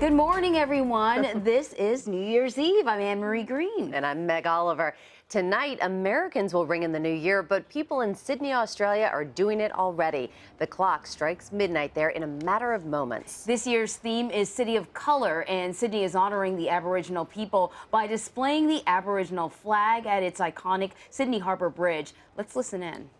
Good morning, everyone. This is New Year's Eve. I'm Anne-Marie Green. And I'm Meg Oliver. Tonight, Americans will ring in the new year, but people in Sydney, Australia are doing it already. The clock strikes midnight there in a matter of moments. This year's theme is City of Color, and Sydney is honoring the Aboriginal people by displaying the Aboriginal flag at its iconic Sydney Harbour Bridge. Let's listen in.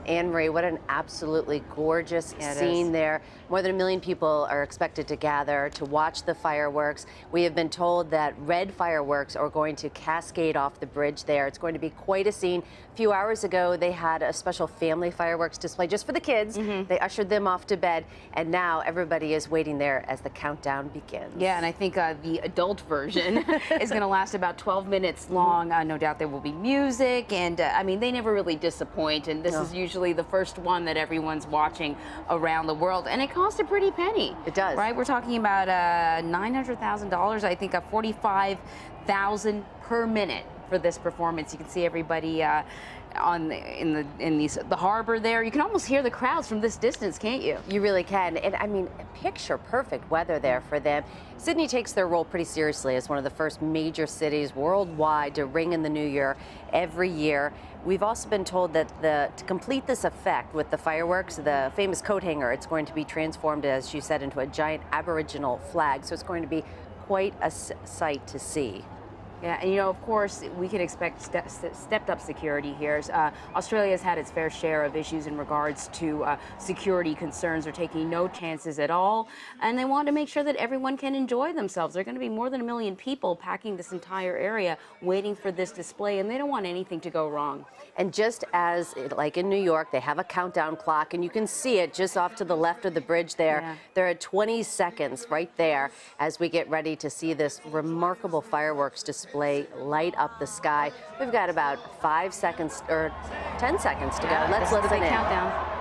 Anne-Marie, what an absolutely gorgeous scene there. More than 1 million people are expected to gather to watch the fireworks. We have been told that red fireworks are going to cascade off the bridge there. It's going to be quite a scene. A few hours ago, they had a special family fireworks display just for the kids. They ushered them off to bed, and now everybody is waiting there as the countdown begins. Yeah, and I think the adult version is going to last about 12 minutes long. No doubt there will be music, and I mean, they never really disappoint, and this is usually the first one that everyone's watching around the world, and it costs a pretty penny. It does. Right? We're talking about $900,000, I think, $45,000 per minute for this performance. You can see everybody in the harbor there. You can almost hear the crowds from this distance, can't you? You really can. And I mean, picture perfect weather there for them. Sydney takes their role pretty seriously as one of the first major cities worldwide to ring in the new year every year. We've also been told that to complete this effect with the fireworks, the famous coat hanger, it's going to be transformed, as you said, into a giant Aboriginal flag. So it's going to be quite a sight to see. Yeah, and you know, of course, we can expect stepped up security here. Australia has had its fair share of issues in regards to security concerns. They're taking no chances at all, and they want to make sure that everyone can enjoy themselves. There are going to be more than 1 million people packing this entire area waiting for this display, and they don't want anything to go wrong. And just as, like in New York, they have a countdown clock, and you can see it just off to the left of the bridge there. Yeah. There are 20 seconds right there as we get ready to see this remarkable fireworks display light up the sky. We've got about 5 seconds or 10 seconds to go. Let's listen in. Countdown.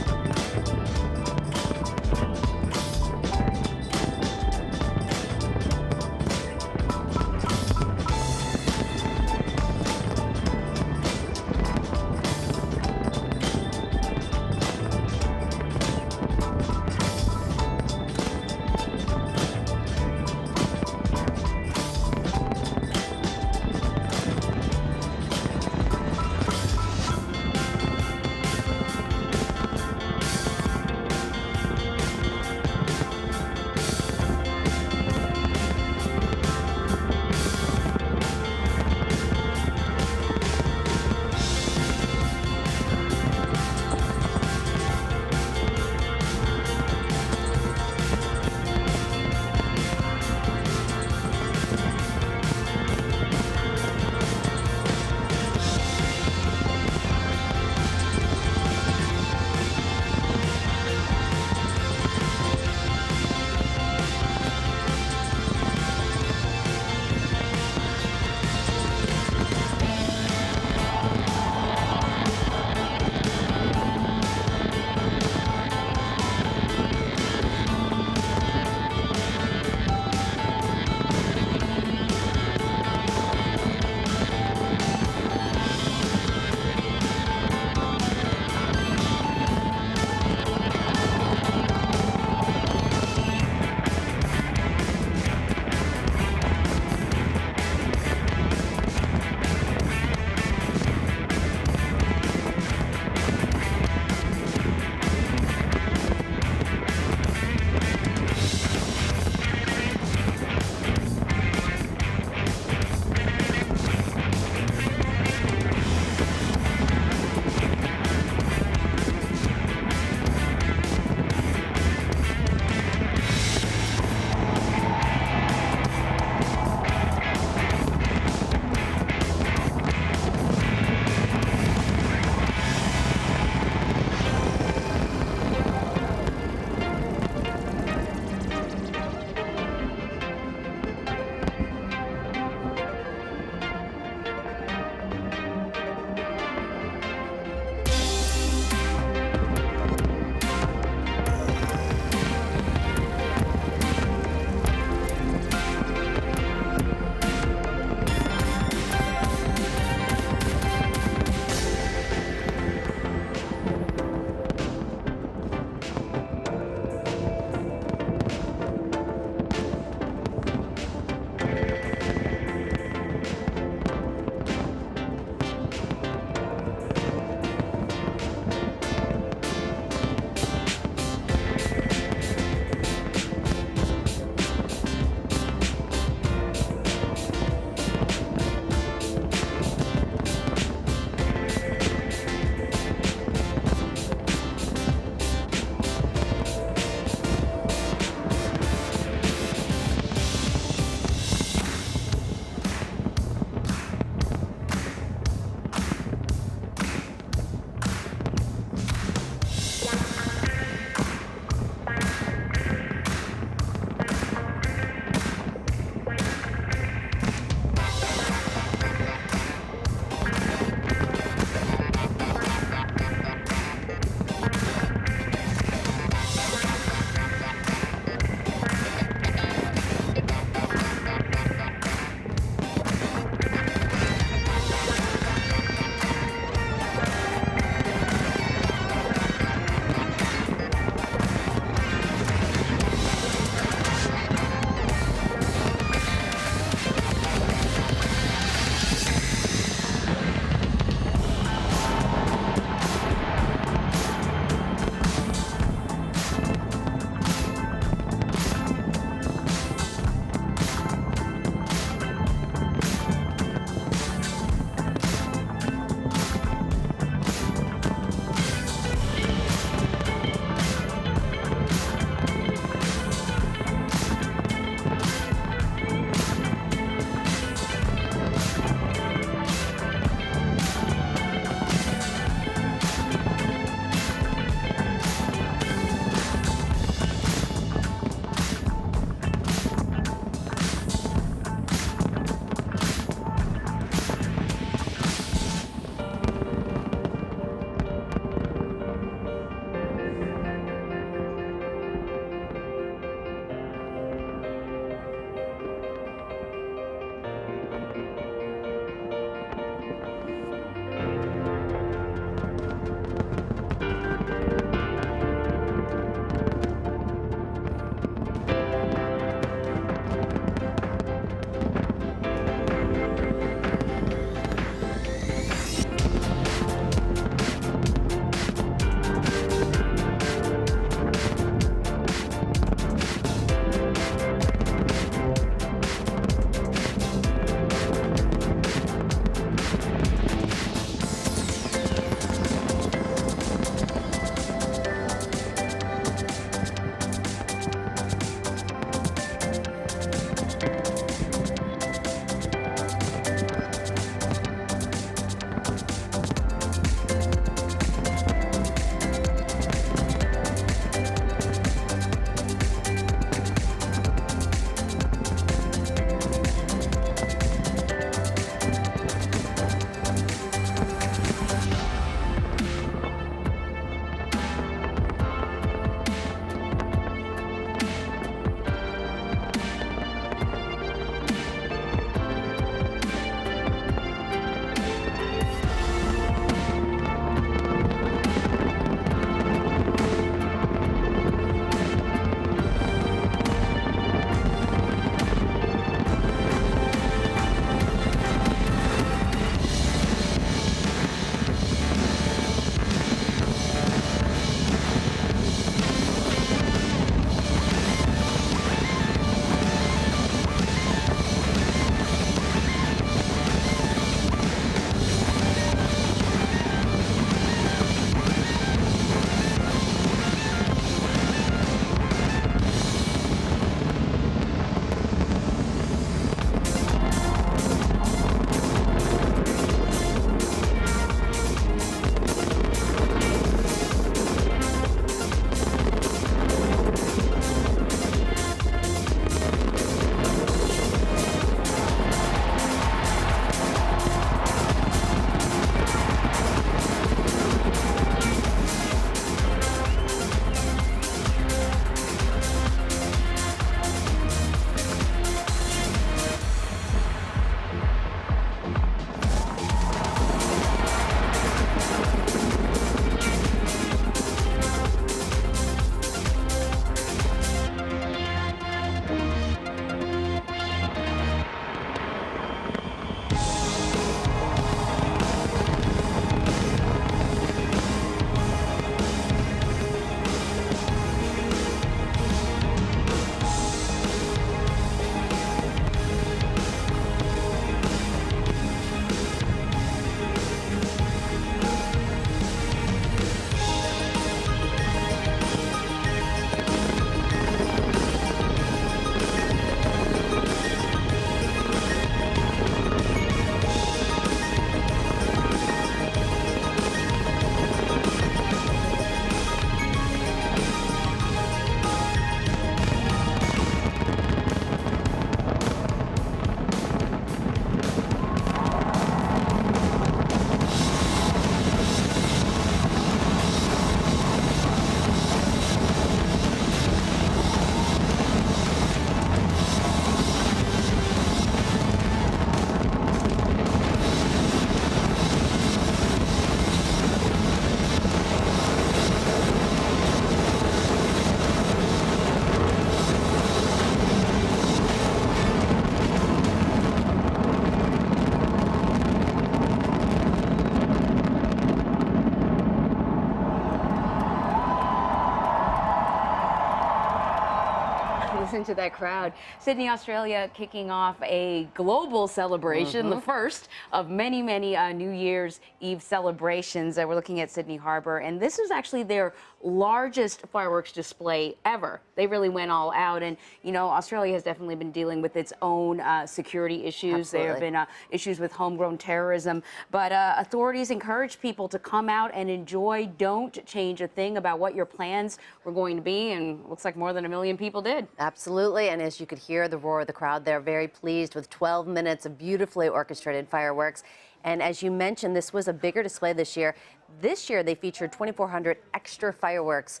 listen to that crowd. Sydney, Australia, kicking off a global celebration, the first of many, many New Year's Eve celebrations. We're looking at Sydney Harbor, and this is actually their largest fireworks display ever. They really went all out, and you know, Australia has definitely been dealing with its own security issues. Absolutely. There have been issues with homegrown terrorism, but authorities encourage people to come out and enjoy. Don't change a thing about what your plans were going to be, and looks like more than 1 million people did. Absolutely, and as you could hear the roar of the crowd, they're very pleased with 12 minutes of beautifully orchestrated fireworks. And as you mentioned, this was a bigger display this year. This year, they featured 2,400 extra fireworks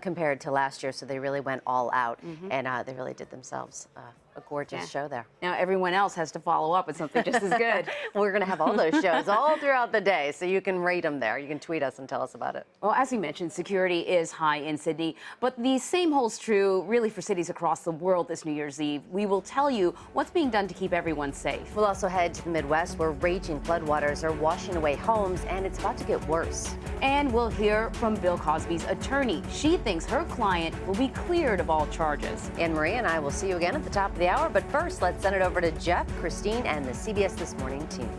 compared to last year, so they really went all out, and they really did themselves a gorgeous show there. Now everyone else has to follow up with something just as good. We're going to have all those shows all throughout the day, so you can rate them there. You can tweet us and tell us about it. Well, as we mentioned, security is high in Sydney, but the same holds true really for cities across the world this New Year's Eve. We will tell you what's being done to keep everyone safe. We'll also head to the Midwest, where raging floodwaters are washing away homes, and it's about to get worse. And we'll hear from Bill Cosby's attorney. She thinks her client will be cleared of all charges. Anne-Marie and I will see you again at the top of the hour, but first, let's send it over to Jeff, Christine, and the CBS This Morning team.